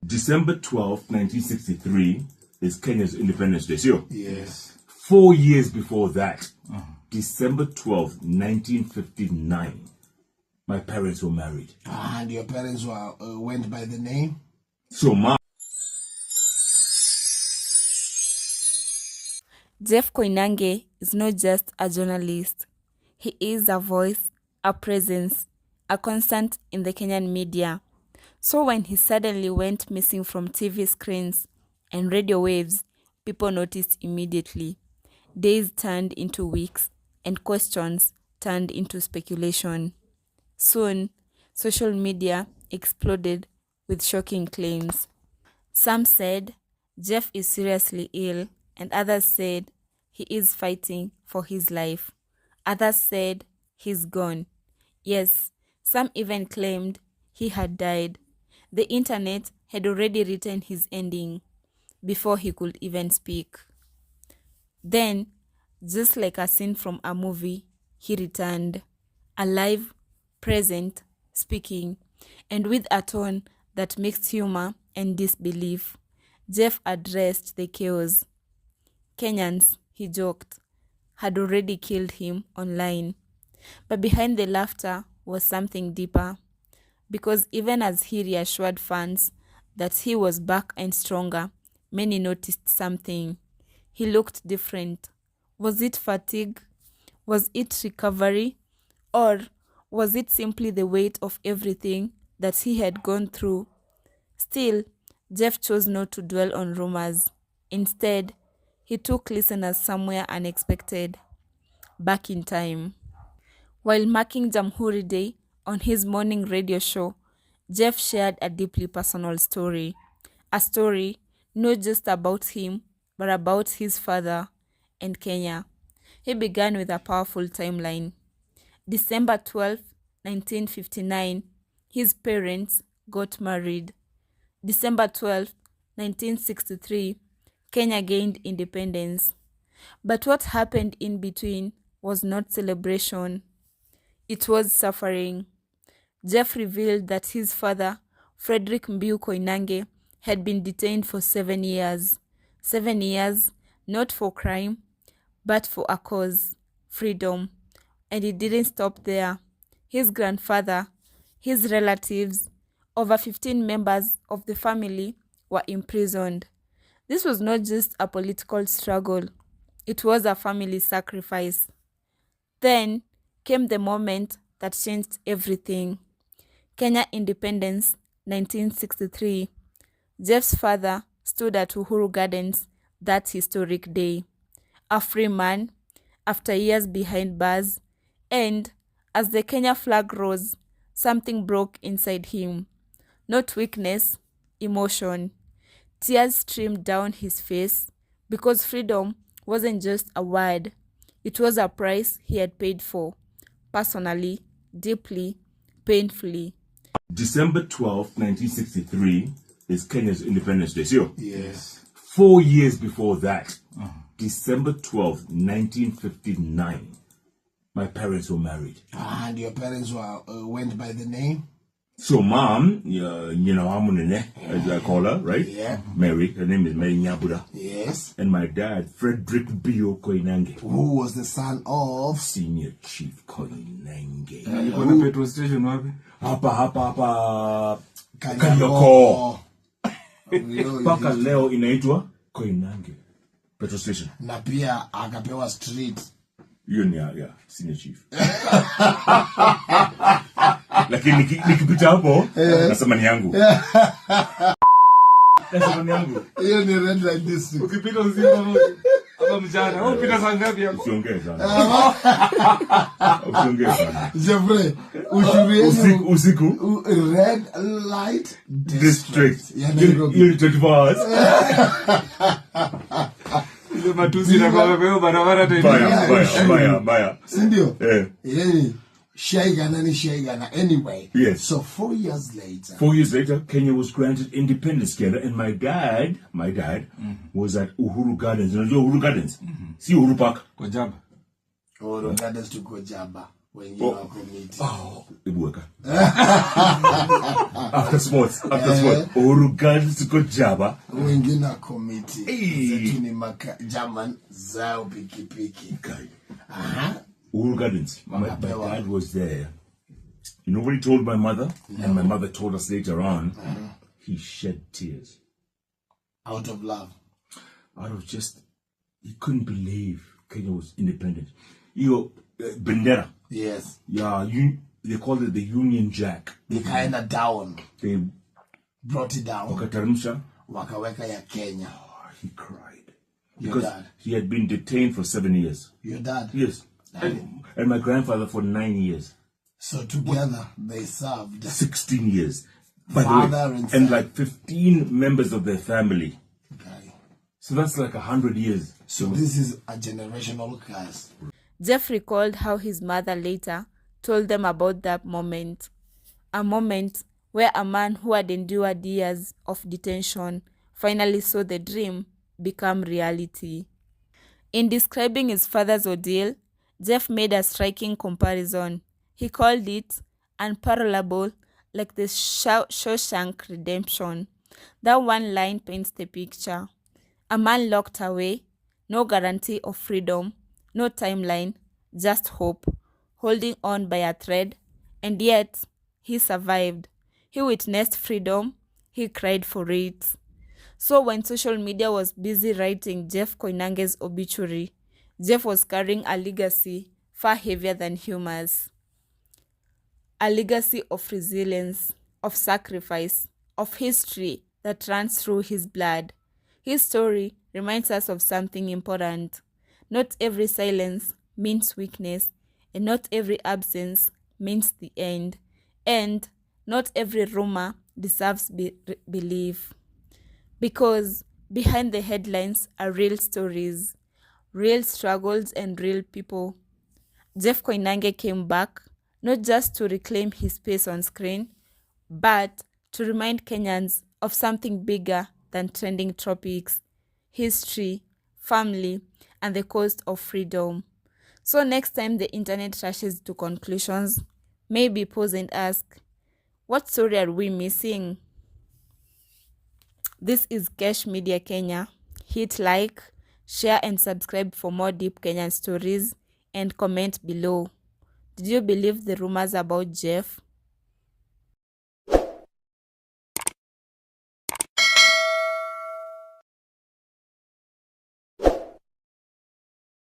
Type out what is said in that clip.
December 12th, 1963 is Kenya's Independence Day. Sure? Yes. 4 years before that, December 12th, 1959, my parents were married. And your parents went by the name? So, Jeff Koinange is not just a journalist. He is a voice, a presence, a constant in the Kenyan media. So when he suddenly went missing from TV screens and radio waves, people noticed immediately. Days turned into weeks, and questions turned into speculation. Soon, social media exploded with shocking claims. Some said Jeff is seriously ill, and others said he is fighting for his life. Others said he's gone. Yes, some even claimed he had died. The internet had already written his ending before he could even speak. Then, just like a scene from a movie, he returned, alive, present, speaking, and with a tone that mixed humor and disbelief. Jeff addressed the chaos. Kenyans, he joked, had already killed him online. But behind the laughter was something deeper. Because even as he reassured fans that he was back and stronger, many noticed something. He looked different. Was it fatigue? Was it recovery? Or was it simply the weight of everything that he had gone through? Still, Jeff chose not to dwell on rumors. Instead, he took listeners somewhere unexpected, back in time. While marking Jamhuri Day on his morning radio show, Jeff shared a deeply personal story. A story not just about him, but about his father and Kenya. He began with a powerful timeline. December 12, 1959, his parents got married. December 12, 1963, Kenya gained independence. But what happened in between was not celebration. It was suffering. Jeff revealed that his father, Frederick Mbiu Koinange, had been detained for 7 years. 7 years, not for crime, but for a cause, freedom. And it didn't stop there. His grandfather, his relatives, over 15 members of the family were imprisoned. This was not just a political struggle. It was a family sacrifice. Then came the moment that changed everything. Kenya independence, 1963. Jeff's father stood at Uhuru Gardens that historic day. A free man, after years behind bars, and as the Kenya flag rose, something broke inside him. Not weakness, emotion. Tears streamed down his face because freedom wasn't just a word. It was a price he had paid for, personally, deeply, painfully. December 12th, 1963 is Kenya's Independence Day. Sure? Yes. 4 years before that, December 12th, 1959, my parents were married. And your parents went by the name? So mom, Amunene, as I call her, right? Yeah. Mary, her name is Mary Nyabuda. Yes. And my dad, Frederick Bio Koinange. Who was the son of? Senior Chief Koinange. Alikuwa na petrol station wapi? Hapa Karioko. Paka leo inaitwa Koinange petrol station. Na pia akapewa street. Hiyo ni ya Senior Chief. Lakini nikipita hapo nasema ni yangu. Nasema ni yangu. Hiyo ni red light district. Ukipita usiku ama mchana, au pita saa ngapi hapo? Usiongee sana. Usiongee sana. Jeffrey, usiku red light district. Hiyo 24 hours. Ile matusi na kwa leo barabara tena. Baya. Sindio? Yani Shaigana anyway. Yes. So 4 years later. 4 years later, Kenya was granted independence Canada, and my dad was at Uhuru Gardens. You know Uhuru Gardens? See Uhuru Park? Kwa Jaba. Uhuru Gardens to Kojaba. when you are committed. Oh, Ibuaka. After sports. Orugan to Java. When you are committed. Hey. Zetuni maka German zao piki. Uru Gardens. My dad was there. You know what he told my mother? And my mother told us later on. He shed tears. Out of love. Out of just, he couldn't believe Kenya was independent. Bendera. Yes. Yeah, they called it the Union Jack. They kind of down. They brought it down. Wakateremsha. Wakaweka ya Kenya. He cried. Your Because dad. he had been detained for 7 years. Your dad. Yes. And my grandfather for 9 years. So together they served 16 years. By father the way, and and son. like 15 members of their family. Okay. So that's like 100 years. So this is a generational curse. Jeff recalled how his mother later told them about that moment. A moment where a man who had endured years of detention finally saw the dream become reality. In describing his father's ordeal, Jeff made a striking comparison. He called it unparallelable, like the Shawshank Redemption. That one line paints the picture. A man locked away, no guarantee of freedom, no timeline, just hope, holding on by a thread, and yet he survived. He witnessed freedom, he cried for it. So when social media was busy writing Jeff Koinange's obituary, Jeff was carrying a legacy far heavier than humors. A legacy of resilience, of sacrifice, of history that runs through his blood. His story reminds us of something important. Not every silence means weakness, and not every absence means the end, and not every rumor deserves belief. Because behind the headlines are real stories, real struggles, and real people. Jeff Koinange came back, not just to reclaim his space on screen, but to remind Kenyans of something bigger than trending topics: history, family, and the cost of freedom. So next time the internet rushes to conclusions, maybe pause and ask, what story are we missing? This is Kesh Media Kenya. Hit like, share, and subscribe for more deep Kenyan stories, and comment below. Did you believe the rumors about Jeff?